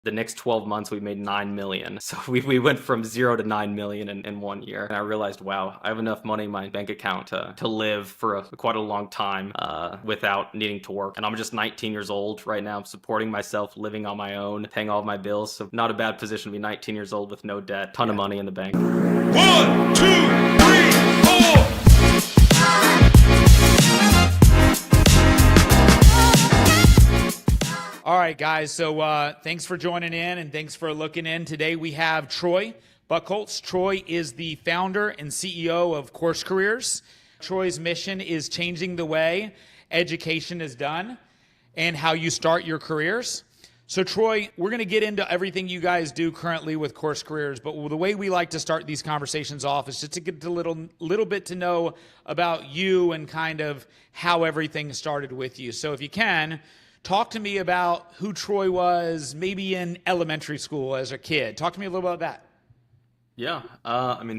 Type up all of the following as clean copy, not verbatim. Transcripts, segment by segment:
the next 12 months we made 9 million. So we went from 0 to 9 million in 1 year. And I realized, wow, I have enough money in my bank account to live for quite a long time without needing to work. And I'm just 19 years old right now. I'm supporting myself, living on my own, paying all of my bills. So not a bad position to be 19 years old with no debt, ton of money in the bank. 1, 2, 3, 4. All right, guys. So thanks for joining in and thanks for looking in. Today we have Troy Buckholdt. Troy is the founder and CEO of Course Careers. Troy's mission is changing the way education is done and how you start your careers. So Troy, we're going to get into everything you guys do currently with Course Careers, but the way we like to start these conversations off is just to get a little bit to know about you and kind of how everything started with you. So if you can, talk to me about who Troy was maybe in elementary school as a kid. Talk to me a little about that. Yeah,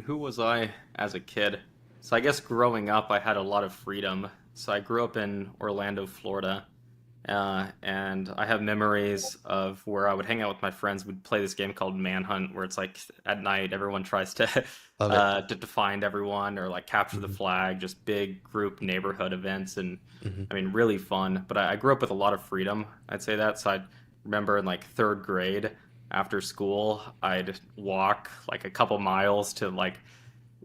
who was I as a kid? So I guess growing up, I had a lot of freedom. So I grew up in Orlando, Florida, and I have memories of where I would hang out with my friends. We'd play this game called Manhunt, where it's like at night everyone tries to to find everyone or like capture the flag. Just big group neighborhood events, and really fun. But I grew up with a lot of freedom. I'd say that. So I remember in like third grade, after school, I'd walk like a couple miles to like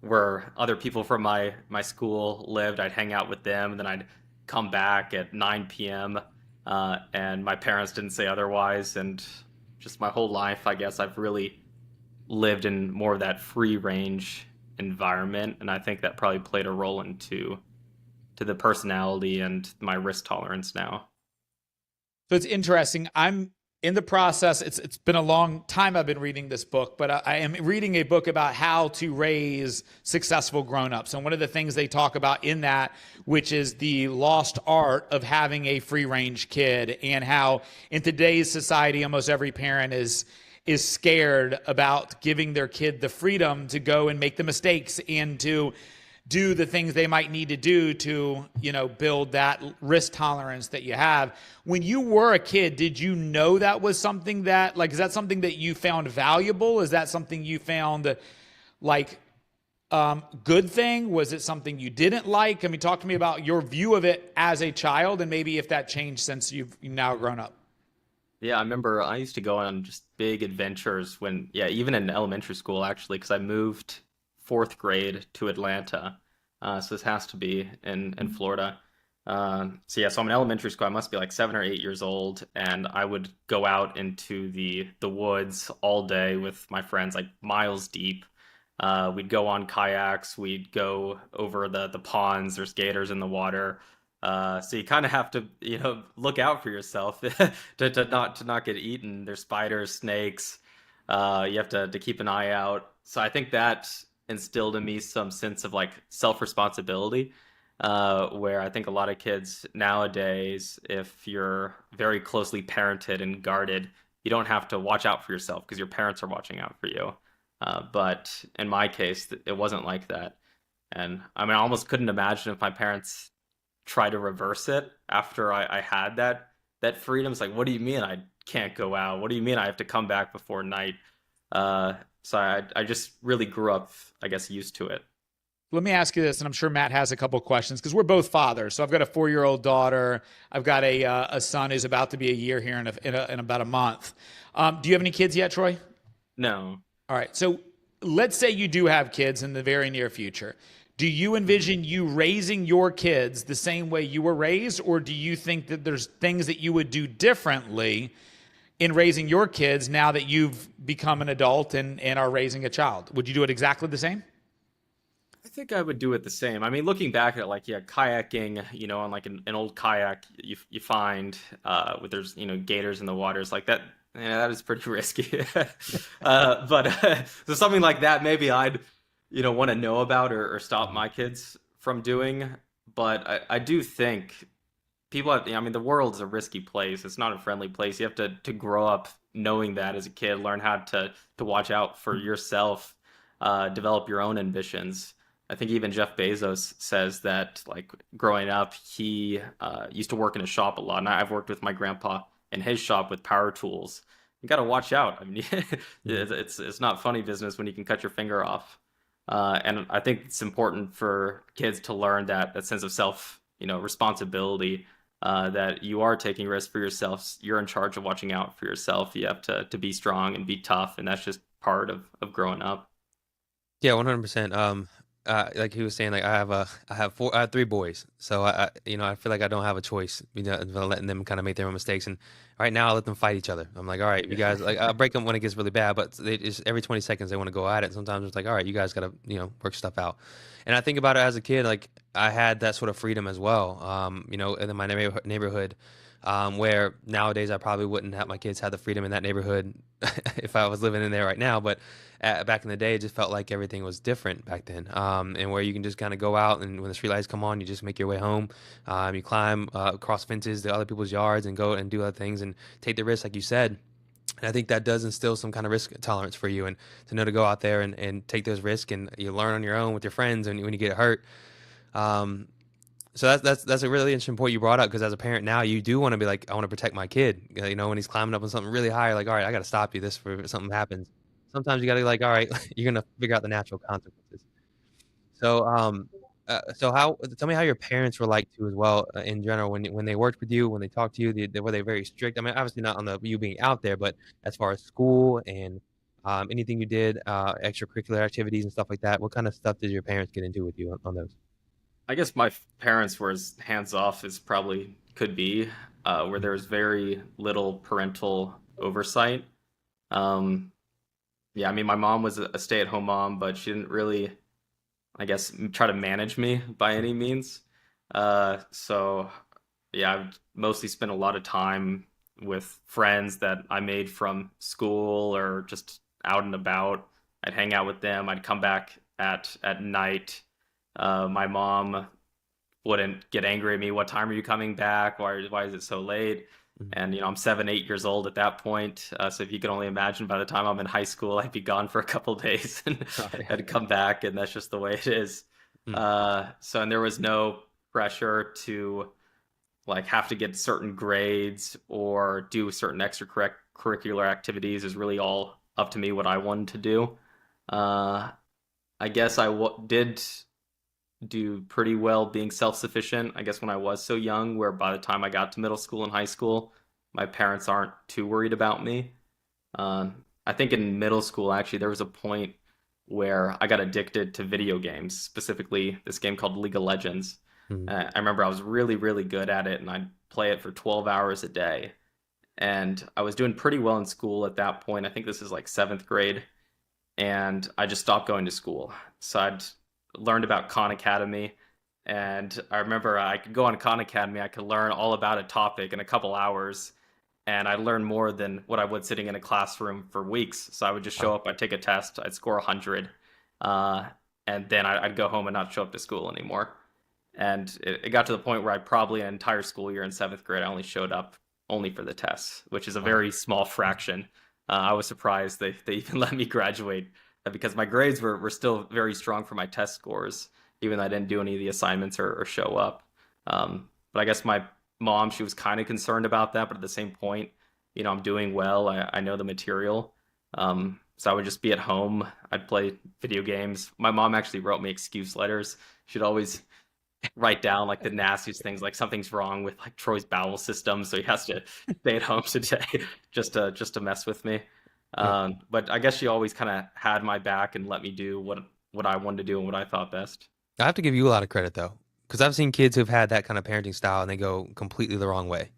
where other people from my school lived. I'd hang out with them, and then I'd come back at 9 p.m. And my parents didn't say otherwise. And just my whole life, I guess I've really lived in more of that free range environment, and I think that probably played a role into the personality and my risk tolerance now. So it's interesting. I'm in the process. It's been a long time I've been reading this book, but I am reading a book about how to raise successful grown-ups. And one of the things they talk about in that, which is the lost art of having a free-range kid, and how in today's society, almost every parent is scared about giving their kid the freedom to go and make the mistakes and to do the things they might need to do to, build that risk tolerance that you have. When you were a kid, did you know that was something that, is that something that you found valuable? Is that something you found good thing? Was it something you didn't like? I mean, talk to me about your view of it as a child and maybe if that changed since you've now grown up. Yeah, I remember I used to go on just big adventures even in elementary school, actually, because I moved fourth grade to Atlanta. So this has to be in Florida. So I'm in elementary school. I must be like 7 or 8 years old, and I would go out into the woods all day with my friends, like miles deep. We'd go on kayaks. We'd go over the ponds. There's gators in the water. So you kind of have to, look out for yourself to not get eaten. There's spiders, snakes. You have to keep an eye out. So I think that instilled in me some sense of like self-responsibility, where I think a lot of kids nowadays, if you're very closely parented and guarded, you don't have to watch out for yourself because your parents are watching out for you. But in my case, it wasn't like that. And I almost couldn't imagine if my parents try to reverse it after I had that freedom. It's like, what do you mean I can't go out? What do you mean I have to come back before night? So I just really grew up, I guess, used to it. Let me ask you this, and I'm sure Matt has a couple of questions because we're both fathers. So I've got a 4-year-old daughter. I've got a son who's about to be a year here in about a month. Do you have any kids yet, Troy? No. All right. So let's say you do have kids in the very near future. Do you envision you raising your kids the same way you were raised, or do you think that there's things that you would do differently in raising your kids now that you've become an adult and are raising a child? Would you do it exactly the same? I think I would do it the same. Looking back at kayaking, on like an old kayak you find with there's gators in the waters like that. Yeah, that is pretty risky. But so something like that, maybe I'd want to know about or stop my kids from doing. But I do think people have, the world's a risky place. It's not a friendly place. You have to grow up knowing that as a kid, learn how to watch out for yourself, develop your own ambitions. I think even Jeff Bezos says that, like, growing up, he used to work in a shop a lot. And I've worked with my grandpa in his shop with power tools. you got to watch out. I mean, Mhm. it's not funny business when you can cut your finger off. And I think it's important for kids to learn that sense of self, responsibility, that you are taking risks for yourself. You're in charge of watching out for yourself. You have to be strong and be tough, and that's just part of growing up. Yeah, 100%. Like he was saying, like I have three boys, so I feel like I don't have a choice, letting them kind of make their own mistakes. And right now, I let them fight each other. I'm like, all right, you Yeah. guys, like I break them when it gets really bad, but they just every 20 seconds they want to go at it. Sometimes it's like, all right, you guys gotta, work stuff out. And I think about it as a kid, like I had that sort of freedom as well. In my neighborhood, where nowadays I probably wouldn't have my kids have the freedom in that neighborhood if I was living in there right now, but back in the day, it just felt like everything was different back then. And where you can just kind of go out, and when the street lights come on, you just make your way home. You climb across fences to other people's yards and go and do other things and take the risk, like you said. And I think that does instill some kind of risk tolerance for you, and to know to go out there and take those risks, and you learn on your own with your friends and when you get hurt. Um, so that's a really interesting point you brought up, because as a parent now, you do want to be like, I want to protect my kid. When he's climbing up on something really high, you're like, all right, I got to stop you this for if something happens. Sometimes you got to like, all right, you're gonna figure out the natural consequences. So so how tell me how your parents were like too as well, in general, when they worked with you, when they talked to you, were they very strict? I mean, obviously not on the you being out there, but as far as school and anything you did, extracurricular activities and stuff like that, what kind of stuff did your parents get into with you on those? I guess my parents were as hands off as probably could be, where there was very little parental oversight. Um, yeah, I mean, my mom was a stay-at-home mom, but she didn't really, I guess, try to manage me by any means. So yeah, I've mostly spent a lot of time with friends that I made from school or just out and about. I'd hang out with them. I'd come back at night. My mom wouldn't get angry at me. What time are you coming back? Why is it so late? Mhm. And I'm 7, 8 years old at that point. So if you can only imagine, by the time I'm in high school, I'd be gone for a couple days and Oh, yeah. I'd come back, and that's just the way it is. Mm, And there was no pressure to like have to get certain grades or do certain extracurricular activities. Is really all up to me what I wanted to do. Uh, I guess did do pretty well being self-sufficient. I guess when I was so young, where by the time I got to middle school and high school, my parents aren't too worried about me. I think in middle school, actually, there was a point where I got addicted to video games, specifically this game called League of Legends. mm, I remember I was really, really good at it, and I'd play it for 12 hours a day. And I was doing pretty well in school at that point. I think this is like seventh grade, and I just stopped going to school. So I'd learned about Khan Academy, and I remember I could go on Khan Academy. I could learn all about a topic in a couple hours, and I learned more than what I would sitting in a classroom for weeks. So I would just show wow. up, I'd take a test, I'd score 100, uh, and then I'd go home and not show up to school anymore. And it got to the point where I probably an entire school year in seventh grade, I only showed up only for the tests, which is a Wow. very small fraction. I was surprised they even let me graduate, because my grades were still very strong for my test scores, even though I didn't do any of the assignments or show up. But I guess my mom, she was kind of concerned about that, but at the same point, I'm doing well. I know the material. So I would just be at home. I'd play video games. My mom actually wrote me excuse letters. She'd always write down like the nastiest things, like something's wrong with like Troy's bowel system, so he has to stay at home today just to mess with me. Yeah. But I guess she always kind of had my back and let me do what I wanted to do and what I thought best. I have to give you a lot of credit though, because I've seen kids who've had that kind of parenting style and they go completely the wrong way.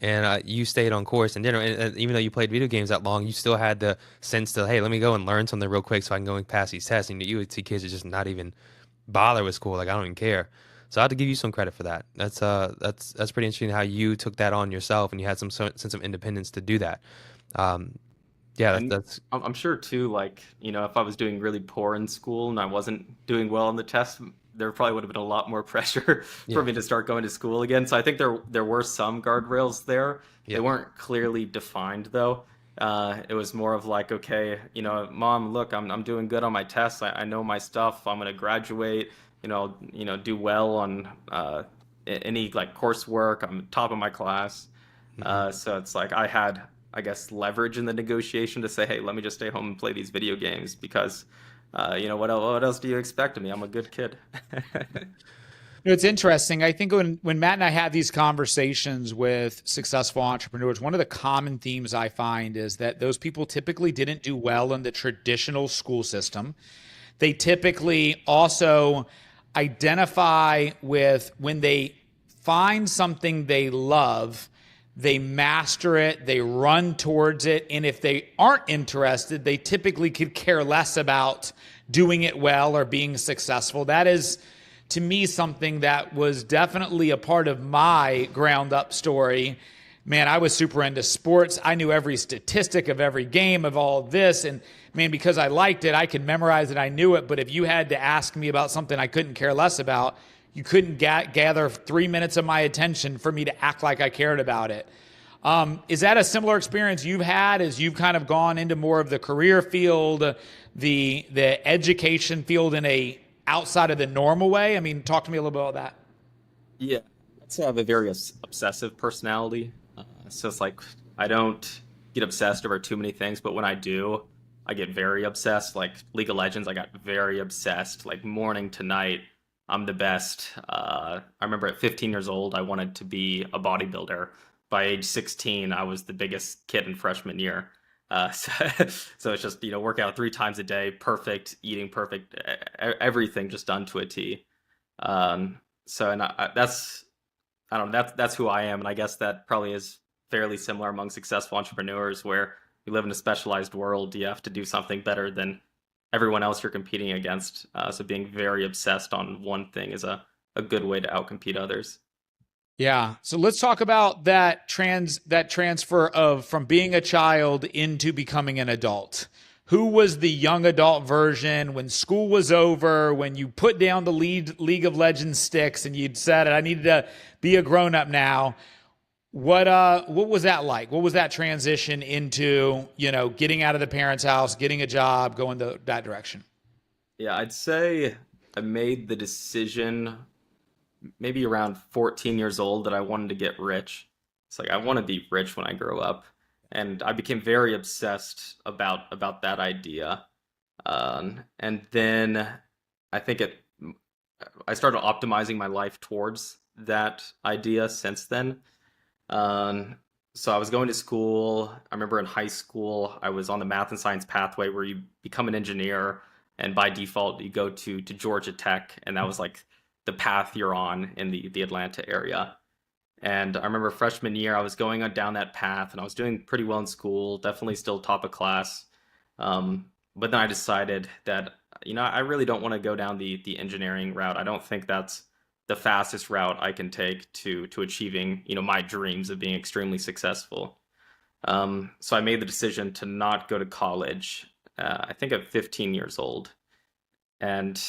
And you stayed on course, and even though you played video games that long, you still had the sense to, hey, let me go and learn something real quick so I can go and pass these tests. And you would see kids that just not even bother with school, like I don't even care. So I have to give you some credit for that. That's pretty interesting how you took that on yourself and you had some sense of independence to do that. Um, yeah, And that's I'm sure too, like, if I was doing really poor in school and I wasn't doing well on the test, there probably would have been a lot more pressure for yeah, me to start going to school again. So I think there were some guardrails there. They yeah, weren't clearly defined though. It was more of like, okay, mom, look, I'm doing good on my tests. I know my stuff. I'm gonna graduate. Do well on any like coursework. I'm top of my class. hmm So it's like I had I guess, leverage in the negotiation to say, hey, let me just stay home and play these video games because, what else do you expect of me? I'm a good kid. It's interesting. I think when Matt and I have these conversations with successful entrepreneurs, one of the common themes I find is that those people typically didn't do well in the traditional school system. They typically also identify with when they find something they love, they master it, they run towards it. And if they aren't interested, they typically could care less about doing it well or being successful. That is, to me, something that was definitely a part of my ground up story. Man, I was super into sports. I knew every statistic of every game of all of this. And man, because I liked it, I could memorize it. I knew it. But if you had to ask me about something I couldn't care less about, you couldn't gather 3 minutes of my attention for me to act like I cared about it. Is that a similar experience you've had as you've kind of gone into more of the career field, the education field in a outside of the normal way? I mean, talk to me a little bit about that. Yeah, I'd say I have a very obsessive personality. So it's like I don't get obsessed over too many things, but when I do, I get very obsessed. Like League of Legends, I got very obsessed, like morning to night. I'm the best. I remember at 15 years old, I wanted to be a bodybuilder. By age 16, I was the biggest kid in freshman year. So, so it's just, work out 3 times a day, perfect, eating perfect, everything just done to a T. So, and I don't know, that's who I am. And I guess that probably is fairly similar among successful entrepreneurs where you live in a specialized world. You have to do something better than everyone else you're competing against. So being very obsessed on one thing is a good way to outcompete others. Yeah. So let's talk about that transfer of from being a child into becoming an adult. Who was the young adult version when school was over, when you put down the League of Legends sticks and you'd said, I needed to be a grown up now? What was that like? What was that transition into, getting out of the parents' house, getting a job, going that direction? Yeah, I'd say I made the decision maybe around 14 years old that I wanted to get rich. It's like I want to be rich when I grow up, and I became very obsessed about that idea. And then I think I started optimizing my life towards that idea since then. Um, so I was going to school. I remember in high school, I was on the math and science pathway where you become an engineer, and by default, you go to Georgia Tech, and that was like the path you're on in the Atlanta area. And I remember freshman year, I was going on down that path, and I was doing pretty well in school, definitely still top of class. But then I decided that I really don't want to go down the engineering route. I don't think that's the fastest route I can take to achieving my dreams of being extremely successful. So I made the decision to not go to college. I think at 15 years old, and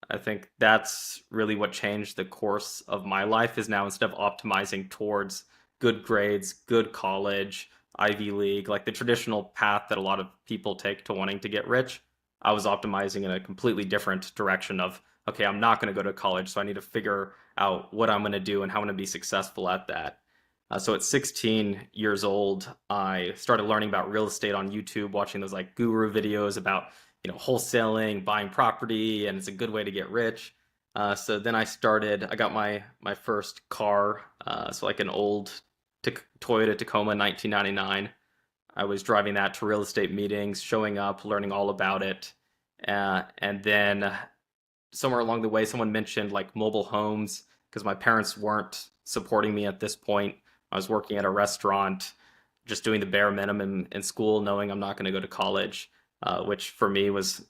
I think that's really what changed the course of my life. Is now instead of optimizing towards good grades, good college, Ivy League, like the traditional path that a lot of people take to wanting to get rich, I was optimizing in a completely different direction of, okay, I'm not going to go to college, so I need to figure out what I'm going to do and how I'm going to be successful at that. So at 16 years old, I started learning about real estate on YouTube, watching those like guru videos about wholesaling, buying property, and it's a good way to get rich. So then I got my first car, so like an old Toyota Tacoma 1999. I was driving that to real estate meetings, showing up, learning all about it. And then somewhere along the way, someone mentioned like mobile homes because my parents weren't supporting me at this point. I was working at a restaurant, just doing the bare minimum in school, knowing I'm not going to go to college, which for me was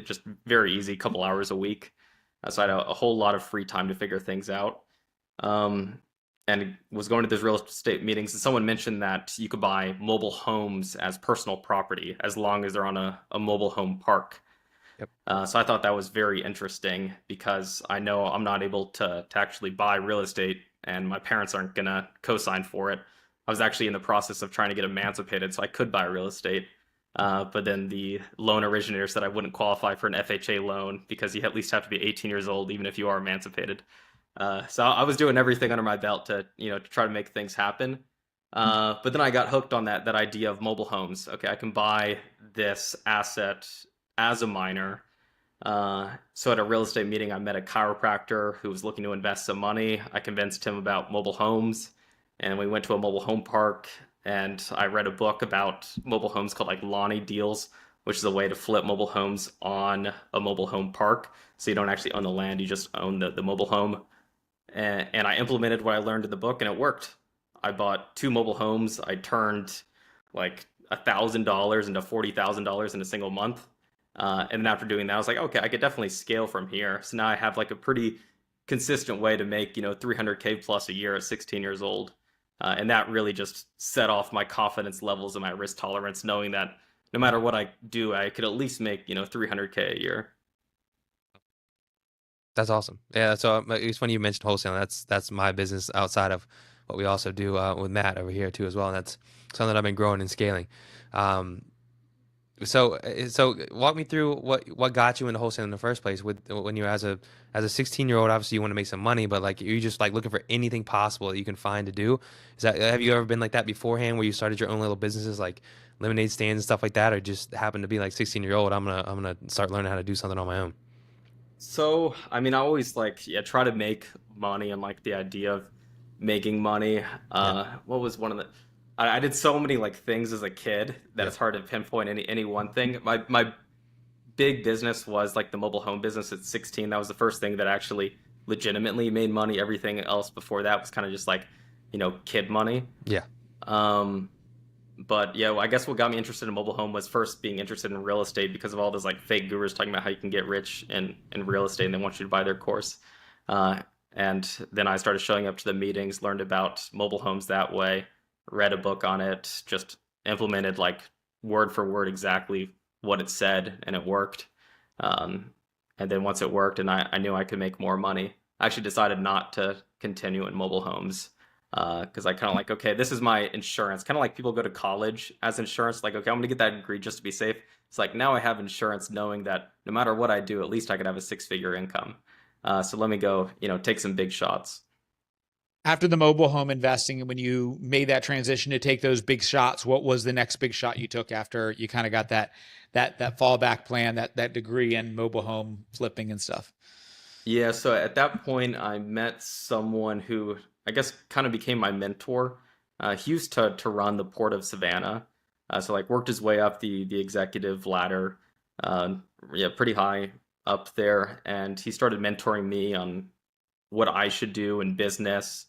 just very easy, couple hours a week. So I had a whole lot of free time to figure things out. And was going to those real estate meetings, and someone mentioned that you could buy mobile homes as personal property as long as they're on a mobile home park. Yep. So I thought that was very interesting because I know I'm not able to actually buy real estate, and my parents aren't going to co-sign for it. I was actually in the process of trying to get emancipated so I could buy real estate. But then the loan originator said I wouldn't qualify for an FHA loan because you at least have to be 18 years old, even if you are emancipated. So I was doing everything under my belt to try to make things happen. But then I got hooked on that idea of mobile homes. Okay, I can buy this asset as a minor. So at a real estate meeting, I met a chiropractor who was looking to invest some money. I convinced him about mobile homes, and we went to a mobile home park. And I read a book about mobile homes called like Lonnie Deals, which is a way to flip mobile homes on a mobile home park. So you don't actually own the land, you just own the mobile home. And I implemented what I learned in the book, and it worked. I bought two mobile homes. I turned like $1,000 into $40,000 in a single month. And then after doing that, I was like, okay, I could definitely scale from here. So now I have like a pretty consistent way to make, 300K plus a year at 16 years old. And that really just set off my confidence levels and my risk tolerance, knowing that no matter what I do, I could at least make, 300K a year. That's awesome. Yeah, so it's funny you mentioned wholesaling. That's my business outside of what we also do with Matt over here too as well. And that's something that I've been growing and scaling. Um, so walk me through what got you into wholesaling in the first place. With when you were as a 16-year-old, obviously you want to make some money, but like you just like looking for anything possible that you can find to do. Is that have you ever been like that beforehand, where you started your own little businesses like lemonade stands and stuff like that, or just happened to be like 16-year-old? I'm gonna start learning how to do something on my own. So, I mean, I always like, yeah, try to make money and like the idea of making money. Yeah, What was one of the, I did so many like things as a kid that yeah, it's hard to pinpoint any one thing. My big business was like the mobile home business at 16. That was the first thing that actually legitimately made money. Everything else before that was kind of just like, kid money. yeah. Um, but yeah, well, I guess what got me interested in mobile home was first being interested in real estate because of all those like fake gurus talking about how you can get rich in real estate and they want you to buy their course. Uh, and then I started showing up to the meetings, learned about mobile homes that way, read a book on it, just implemented like word for word exactly what it said, and it worked. Um, and then once it worked and I knew I could make more money, I actually decided not to continue in mobile homes because I kind of like, okay, this is my insurance. Kind of like people go to college as insurance, like, okay, I'm gonna get that degree just to be safe. It's like now I have insurance knowing that no matter what I do, at least I could have a six-figure income. So let me go, take some big shots. After the mobile home investing, when you made that transition to take those big shots, what was the next big shot you took after you kind of got that fallback plan, that degree in mobile home flipping and stuff? Yeah, so at that point, I met someone who I guess kind of became my mentor. He used to run the port of Savannah, so like worked his way up the executive ladder, uh, yeah, pretty high up there, and he started mentoring me on what I should do in business.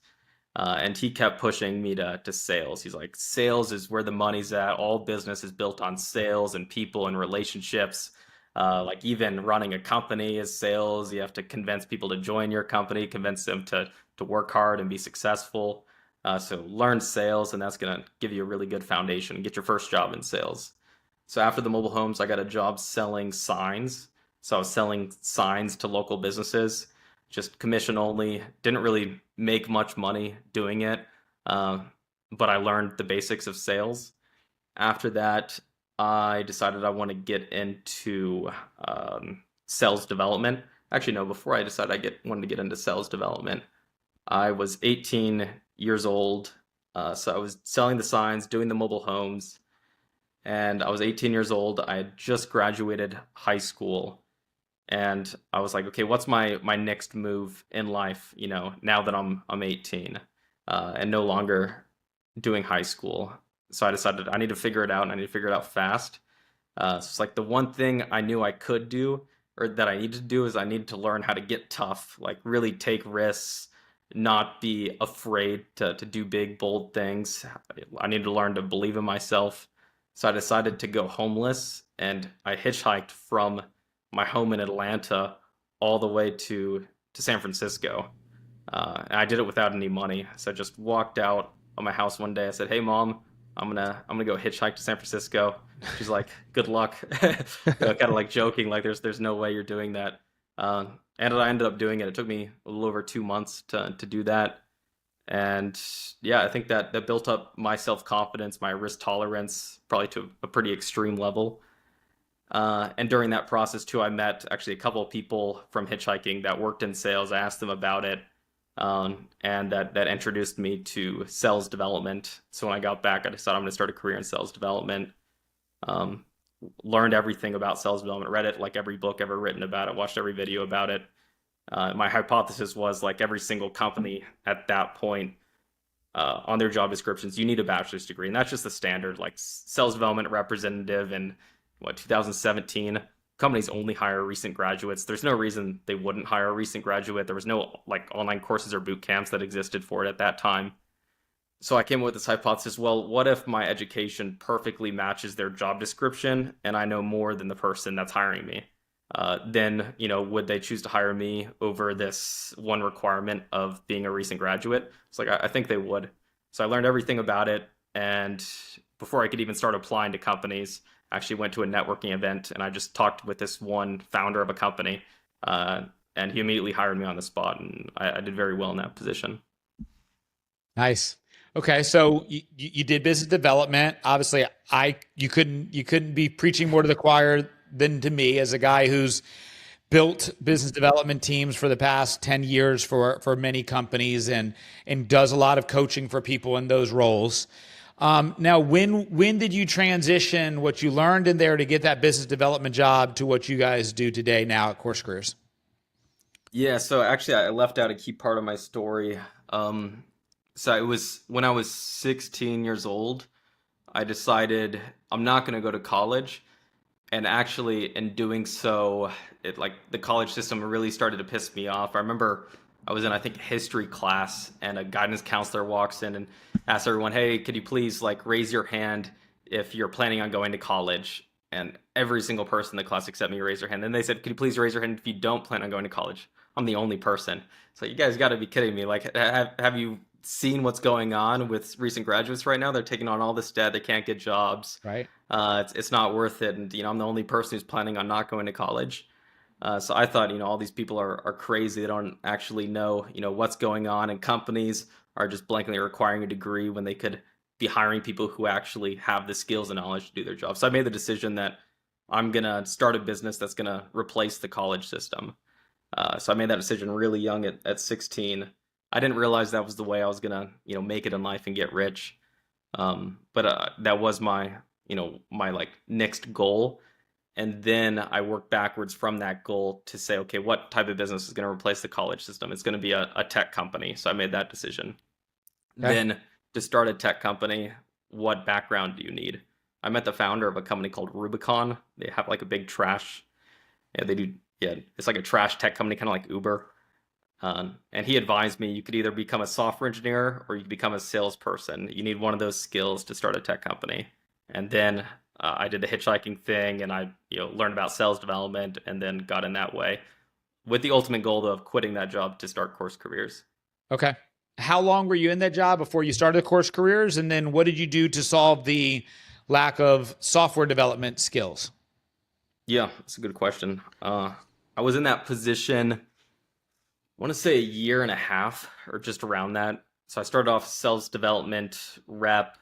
And he kept pushing me to sales. He's like, sales is where the money's at. All business is built on sales and people and relationships. Like even running a company is sales. You have to convince people to join your company, convince them to work hard and be successful. So learn sales, and that's gonna give you a really good foundation. Get your first job in sales. So after the mobile homes, I got a job selling signs. So I was selling signs to local businesses, just commission only. Didn't really make much money doing it, um, but I learned the basics of sales. After that, I decided I want to get into sales development. Actually, no, before I decided wanted to get into sales development, I was 18 years old. So I was selling the signs, doing the mobile homes, and I was 18 years old. I had just graduated high school, and I was like, okay, what's my next move in life? Now that I'm 18 and no longer doing high school. So I decided I need to figure it out, and I need to figure it out fast. So it's like the one thing I knew I could do, or that I needed to do, is I needed to learn how to get tough, like really take risks, not be afraid to do big, bold things. I needed to learn to believe in myself. So I decided to go homeless, and I hitchhiked from my home in Atlanta all the way to San Francisco. And I did it without any money. So I just walked out of my house one day. I said, "Hey, mom, I'm gonna go hitchhike to San Francisco." She's like, "Good luck," kind of like joking, like there's no way you're doing that. And I ended up doing it. It took me a little over 2 months to do that. And yeah, I think that built up my self confidence, my risk tolerance, probably to a pretty extreme level. And during that process too, I met actually a couple of people from hitchhiking that worked in sales. I asked them about it. and that introduced me to sales development. So when I got back, I decided I'm going to start a career in sales development. Um, Learned everything about sales development, read it like every book ever written about it, watched every video about it. My hypothesis was like every single company at that point on their job descriptions, you need a bachelor's degree, and that's just the standard. Like sales development representative in what 2017, companies only hire recent graduates. There's no reason they wouldn't hire a recent graduate. There was no like online courses or boot camps that existed for it at that time. So I came up with this hypothesis. Well, what if my education perfectly matches their job description and I know more than the person that's hiring me? Then, would they choose to hire me over this one requirement of being a recent graduate? It's like, I think they would. So I learned everything about it. And before I could even start applying to companies, I actually went to a networking event and I just talked with this one founder of a company. And he immediately hired me on the spot. And I did very well in that position. Nice. Okay, so you did business development. Obviously, you couldn't be preaching more to the choir than to me as a guy who's built business development teams for the past 10 years for many companies and does a lot of coaching for people in those roles. Now, when did you transition what you learned in there to get that business development job to what you guys do today now at Course Careers? Yeah, so actually, I left out a key part of my story. So it was when I was 16 years old, I decided I'm not going to go to college. And actually, in doing so, it like the college system really started to piss me off. I remember I was in, I think, history class, and a guidance counselor walks in and asks everyone, "Hey, could you please like raise your hand if you're planning on going to college?" And every single person in the class except me raised their hand. Then they said, "Could you please raise your hand if you don't plan on going to college?" I'm the only person. So you guys got to be kidding me. Like, have you seen what's going on with recent graduates right now? They're taking on all this debt. They can't get jobs. Right. It's not worth it. And, I'm the only person who's planning on not going to college. So I thought, all these people are crazy. They don't actually know, what's going on. And companies are just blankly requiring a degree when they could be hiring people who actually have the skills and knowledge to do their job. So I made the decision that I'm going to start a business that's going to replace the college system. So I made that decision really young at 16. I didn't realize that was the way I was gonna, make it in life and get rich. But that was my, my like next goal. And then I worked backwards from that goal to say, okay, what type of business is going to replace the college system? It's going to be a tech company. So I made that decision. Okay. Then to start a tech company, what background do you need? I met the founder of a company called Rubicon. They have like a big trash. Yeah, they do. Yeah, it's like a trash tech company, kind of like Uber. And he advised me you could either become a software engineer or you could become a salesperson. You need one of those skills to start a tech company. And then I did the hitchhiking thing, and I learned about sales development, and then got in that way, with the ultimate goal of quitting that job to start Course Careers. Okay. How long were you in that job before you started Course Careers? And then what did you do to solve the lack of software development skills? Yeah, that's a good question. I was in that position, I want to say a year and a half or just around that. So I started off sales development rep,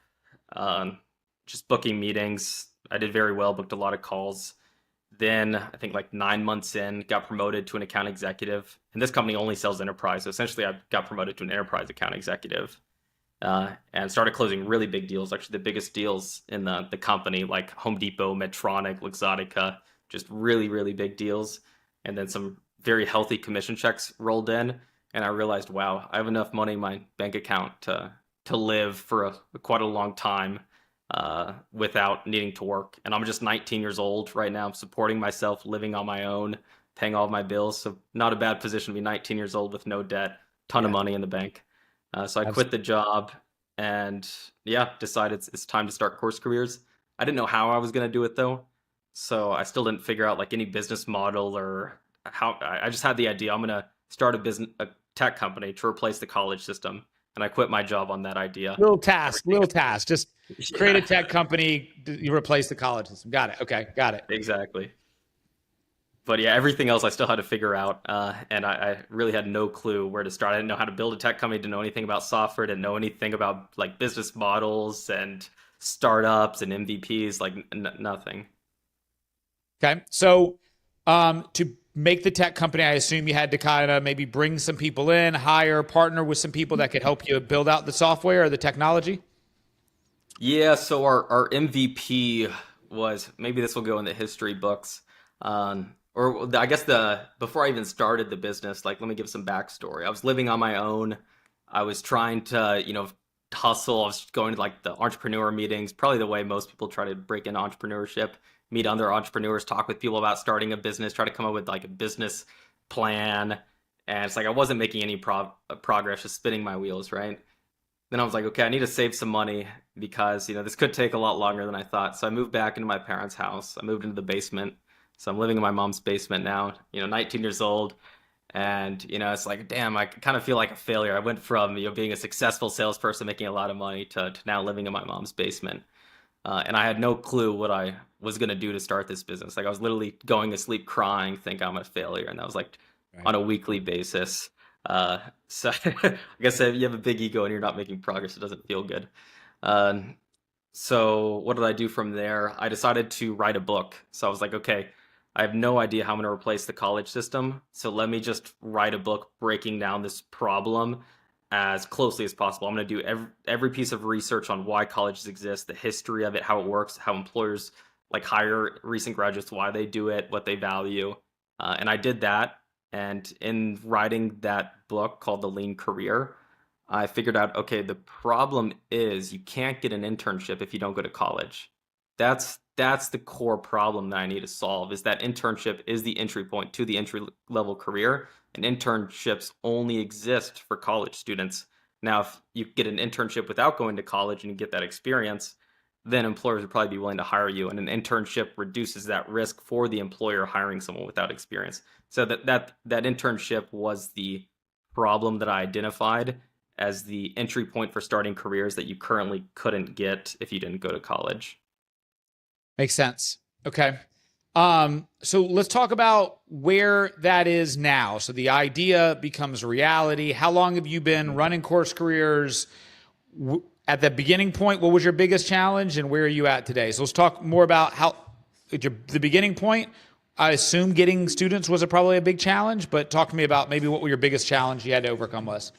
just booking meetings. I did very well, booked a lot of calls. Then I think like 9 months in, got promoted to an account executive. And this company only sells enterprise. So essentially I got promoted to an enterprise account executive, and started closing really big deals, actually the biggest deals in the company, like Home Depot, Medtronic, Luxottica, just really, really big deals. And then some very healthy commission checks rolled in, and I realized, wow, I have enough money in my bank account to live for quite a long time without needing to work. And I'm just 19 years old right now. I'm supporting myself, living on my own, paying all of my bills. So not a bad position to be 19 years old with no debt, ton of money in the bank. So I quit the job and decided it's time to start Course Careers. I didn't know how I was going to do it though. So I still didn't figure out like any business model or how. I just had the idea I'm going to start a tech company to replace the college system. And I quit my job on that idea. Little task. Just create a tech company, you replace the college system. Got it. Okay. Got it. Exactly. But yeah, everything else I still had to figure out. And I really had no clue where to start. I didn't know how to build a tech company, didn't know anything about software, didn't know anything about like business models and startups and MVPs, like nothing. Okay. So to make the tech company, I assume you had to kind of maybe bring some people in, hire, partner with some people that could help you build out the software or the technology. Yeah, so our MVP was, maybe this will go in the history books. Or I guess the before I even started the business, like let me give some backstory. I was living on my own. I was trying to, hustle. I was going to like the entrepreneur meetings, probably the way most people try to break into entrepreneurship, meet other entrepreneurs, talk with people about starting a business, try to come up with like a business plan. And it's like I wasn't making any progress, just spinning my wheels, right? Then I was like, okay, I need to save some money because, this could take a lot longer than I thought. So I moved back into my parents' house. I moved into the basement. So I'm living in my mom's basement now, 19 years old. And, it's like, damn, I kind of feel like a failure. I went from, being a successful salesperson, making a lot of money to now living in my mom's basement. And I had no clue what I was going to do to start this business. Like I was literally going to sleep crying, think I'm a failure. And that was like Right. on a weekly basis. So I guess if you have a big ego and you're not making progress, it doesn't feel good. Uh, so what did I do from there? I decided to write a book. So I was like, okay, I have no idea how I'm going to replace the college system. So let me just write a book breaking down this problem as closely as possible. I'm going to do every piece of research on why colleges exist, the history of it, how it works, how employers like hire recent graduates, why they do it, what they value. And I did that. And in writing that book called The Lean Career, I figured out, okay, the problem is you can't get an internship if you don't go to college. That's the core problem that I need to solve is that internship is the entry point to the entry level career, and internships only exist for college students. Now, if you get an internship without going to college and you get that experience, then employers would probably be willing to hire you, and an internship reduces that risk for the employer hiring someone without experience. So that internship was the problem that I identified as the entry point for starting careers that you currently couldn't get if you didn't go to college. Makes sense. Okay. So let's talk about where that is now. So the idea becomes reality. How long have you been running course careers? At the beginning point, what was your biggest challenge and where are you at today? So let's talk more about the beginning point. I assume getting students was probably a big challenge, but talk to me about maybe what your biggest challenge you had to overcome was.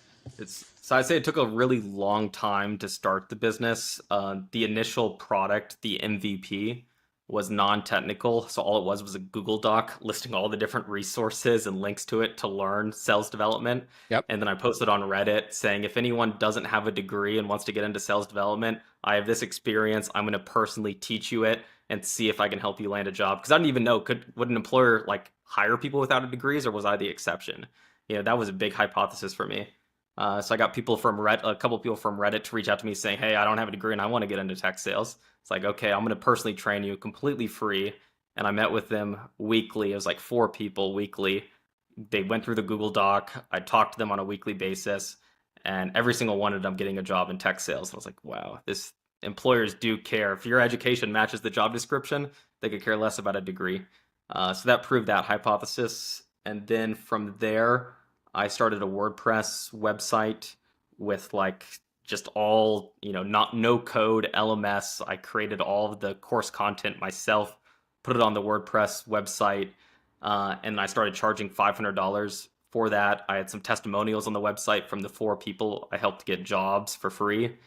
So I'd say it took a really long time to start the business. The initial product, the MVP, was non-technical. So all it was a Google Doc listing all the different resources and links to it to learn sales development. Yep. And then I posted on Reddit saying, if anyone doesn't have a degree and wants to get into sales development, I have this experience. I'm going to personally teach you it and see if I can help you land a job. Because I didn't even know, would an employer like hire people without degrees, or was I the exception? That was a big hypothesis for me. So I got people from a couple people from Reddit to reach out to me saying, hey, I don't have a degree and I want to get into tech sales. It's like, okay, I'm going to personally train you completely free. And I met with them weekly. It was like 4 people weekly. They went through the Google Doc. I talked to them on a weekly basis, and every single one of them getting a job in tech sales. And I was like, wow, this employers do care. If your education matches the job description, they could care less about a degree. So that proved that hypothesis. And then from there, I started a WordPress website with like just all, no code LMS. I created all of the course content myself, put it on the WordPress website, and I started charging $500 for that. I had some testimonials on the website from the 4 people I helped get jobs for free.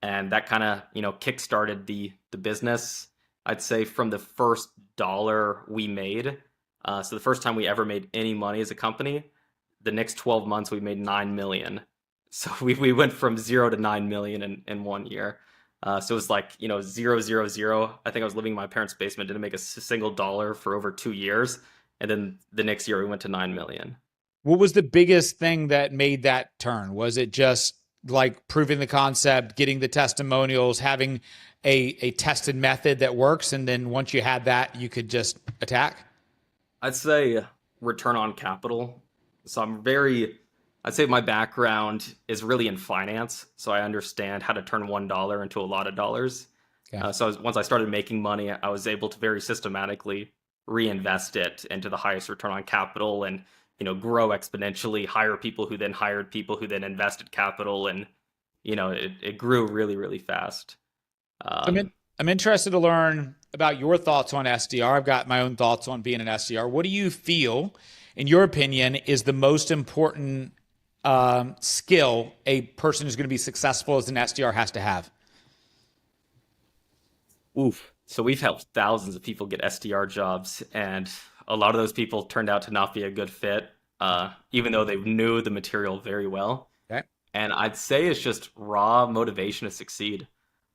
And that kind of, kickstarted the business. I'd say from the first dollar we made, so the first time we ever made any money as a company, the next 12 months we made 9 million. So we went from 0 to 9 million in 1 year. So it was like, 0, 0, 0. I think I was living in my parents' basement, didn't make a single dollar for over 2 years. And then the next year we went to 9 million. What was the biggest thing that made that turn? Was it just like proving the concept, getting the testimonials, having a tested method that works, and then once you had that, you could just attack? I'd say return on capital. So I'd say my background is really in finance. So I understand how to turn $1 into a lot of dollars. Okay. Once I started making money, I was able to very systematically reinvest it into the highest return on capital and, grow exponentially, hire people who then hired people who then invested capital. And, it grew really, really fast. I'm interested to learn about your thoughts on SDR. I've got my own thoughts on being an SDR. What do you feel, in your opinion, is the most important skill a person who's going to be successful as an SDR has to have? Oof. So we've helped thousands of people get SDR jobs, and a lot of those people turned out to not be a good fit, even though they knew the material very well. Okay. And I'd say it's just raw motivation to succeed.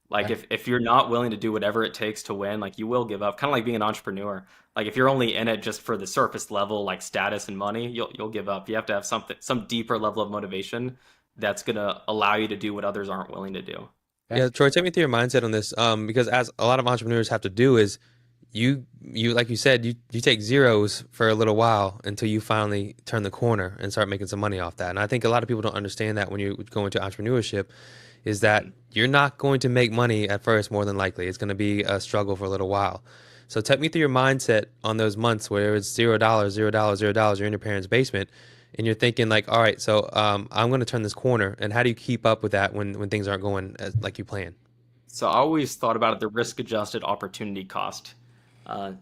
Like Okay. if you're not willing to do whatever it takes to win, like you will give up. Kind of like being an entrepreneur. Like if you're only in it just for the surface level, like status and money, you'll give up. You have to have some deeper level of motivation that's gonna allow you to do what others aren't willing to do. Okay. Yeah, Troy, take me through your mindset on this. Because as a lot of entrepreneurs have to do is you like you said, you take zeros for a little while until you finally turn the corner and start making some money off that. And I think a lot of people don't understand that when you go into entrepreneurship, is that you're not going to make money at first, more than likely. It's going to be a struggle for a little while. So take me through your mindset on those months where it's $0, $0, $0, you're in your parents' basement and you're thinking like, all right, so I'm going to turn this corner. And how do you keep up with that when things aren't going like you plan? So I always thought about it, the risk-adjusted opportunity cost.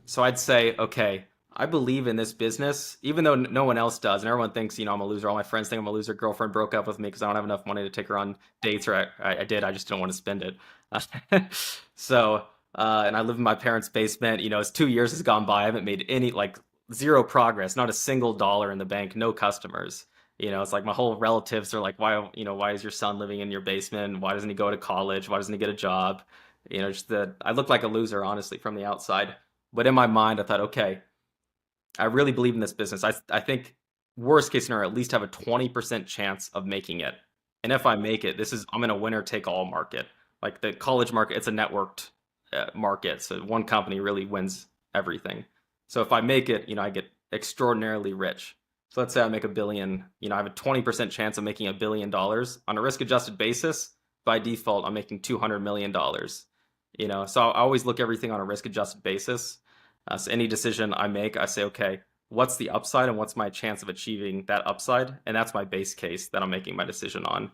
So I'd say, okay, I believe in this business, even though no one else does, and everyone thinks, I'm a loser. All my friends think I'm a loser. Girlfriend broke up with me because I don't have enough money to take her on dates, or I did, I just don't want to spend it. So, and I live in my parents' basement. It's 2 years has gone by. I haven't made any, like, zero progress, not a single dollar in the bank, no customers. It's like my whole relatives are like, why is your son living in your basement? Why doesn't he go to college? Why doesn't he get a job? I look like a loser, honestly, from the outside. But in my mind, I thought, okay, I really believe in this business. I think worst case scenario, at least have a 20% chance of making it. And if I make it, I'm in a winner take all market. Like the college market, it's a networked market. So one company really wins everything. So if I make it, I get extraordinarily rich. So let's say I make a billion, I have a 20% chance of making $1 billion on a risk adjusted basis. By default, I'm making $200 million. So I always look everything on a risk adjusted basis. So any decision I make, I say, okay, what's the upside and what's my chance of achieving that upside? And that's my base case that I'm making my decision on.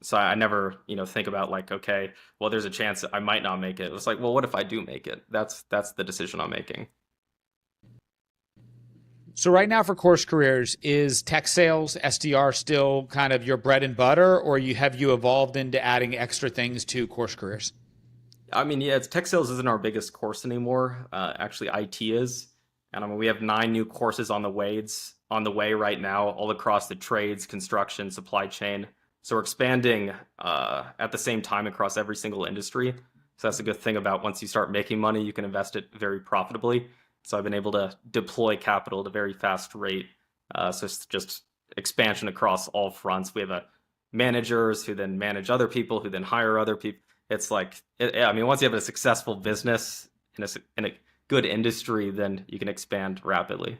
So I never, think about like, okay, well, there's a chance I might not make it. It's like, well, what if I do make it? That's the decision I'm making. So right now for Course Careers, is tech sales, SDR still kind of your bread and butter, or have you evolved into adding extra things to Course Careers? I mean, yeah, tech sales isn't our biggest course anymore. Actually, IT is. And I mean, we have 9 new courses on the way right now, all across the trades, construction, supply chain. So we're expanding at the same time across every single industry. So that's a good thing about once you start making money, you can invest it very profitably. So I've been able to deploy capital at a very fast rate. So it's just expansion across all fronts. We have managers who then manage other people, who then hire other people. It's like, I mean, once you have a successful business in a good industry, then you can expand rapidly.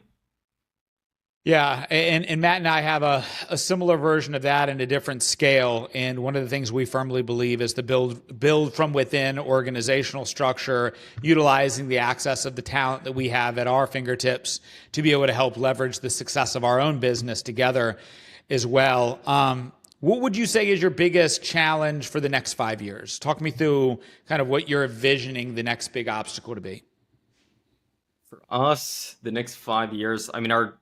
Yeah, and Matt and I have a similar version of that in a different scale. And one of the things we firmly believe is the build from within organizational structure, utilizing the access of the talent that we have at our fingertips to be able to help leverage the success of our own business together as well. What would you say is your biggest challenge for the next 5 years? Talk me through kind of what you're envisioning the next big obstacle to be. For us, the next 5 years, I mean, our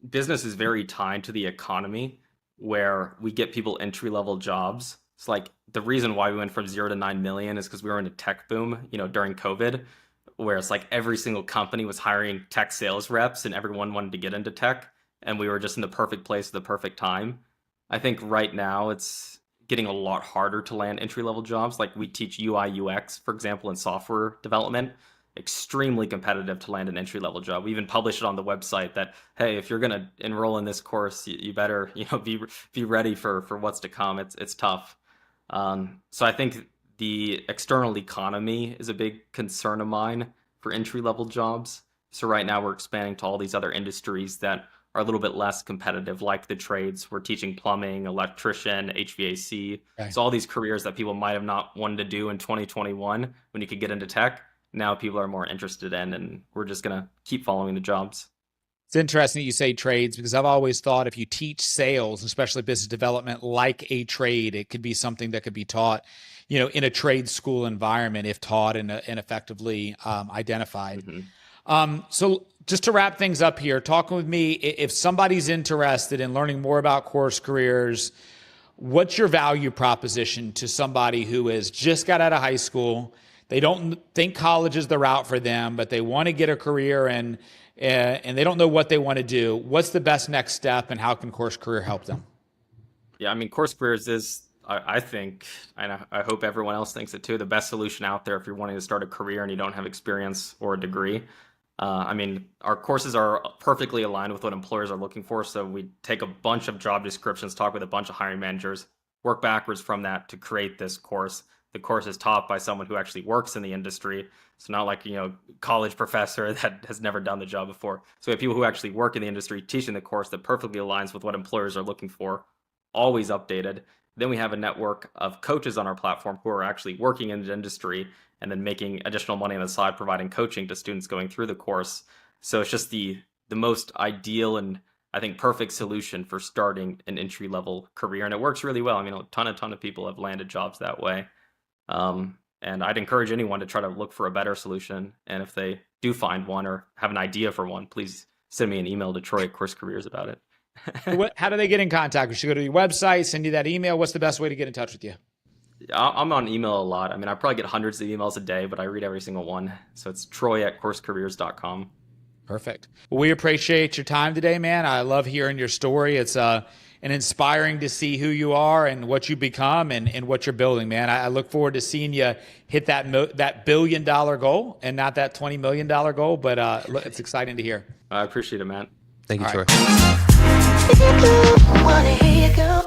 business is very tied to the economy where we get people entry-level jobs. It's like the reason why we went from 0 to 9 million is because we were in a tech boom, during COVID, where it's like every single company was hiring tech sales reps and everyone wanted to get into tech. And we were just in the perfect place at the perfect time. I think right now it's getting a lot harder to land entry-level jobs. Like we teach UI UX, for example, in software development. Extremely competitive to land an entry-level job. We even publish it on the website that, hey, if you're going to enroll in this course, you better, be ready for what's to come. It's tough. So I think the external economy is a big concern of mine for entry-level jobs. So right now we're expanding to all these other industries that are a little bit less competitive, like the trades. We're teaching plumbing, electrician, HVAC. Okay. So all these careers that people might have not wanted to do in 2021 when you could get into tech, now people are more interested in, and we're just going to keep following the jobs. It's interesting that you say trades, because I've always thought if you teach sales, especially business development, like a trade, it could be something that could be taught, in a trade school environment if taught and effectively identified. So just to wrap things up here, talking with me, if somebody's interested in learning more about Course Careers, what's your value proposition to somebody who has just got out of high school? They don't think college is the route for them, but they want to get a career and they don't know what they want to do. What's the best next step, and how can Course Career help them? Yeah, I mean, Course Careers is, I think, and I hope everyone else thinks it too, the best solution out there if you're wanting to start a career and you don't have experience or a degree. I mean, our courses are perfectly aligned with what employers are looking for. So we take a bunch of job descriptions, talk with a bunch of hiring managers, work backwards from that to create this course. The course is taught by someone who actually works in the industry. So not like, college professor that has never done the job before. So we have people who actually work in the industry teaching the course that perfectly aligns with what employers are looking for, always updated. Then we have a network of coaches on our platform who are actually working in the industry and then making additional money on the side, providing coaching to students going through the course. So it's just the most ideal and I think perfect solution for starting an entry-level career. And it works really well. I mean, a ton of people have landed jobs that way. And I'd encourage anyone to try to look for a better solution. And if they do find one or have an idea for one, please send me an email to Troy at Course Careers about it. How do they get in contact? We should go to your website, send you that email. What's the best way to get in touch with you? I'm on email a lot. I mean, I probably get hundreds of emails a day, but I read every single one. So it's Troy at coursecareers.com. Perfect. Well, we appreciate your time today, man. I love hearing your story. It's an inspiring to see who you are and what you become and what you're building, man. I look forward to seeing you hit that $1 billion goal and not that $20 million goal, but it's exciting to hear. I appreciate it, man. Thank you, All Troy. right. Wanna hear you go.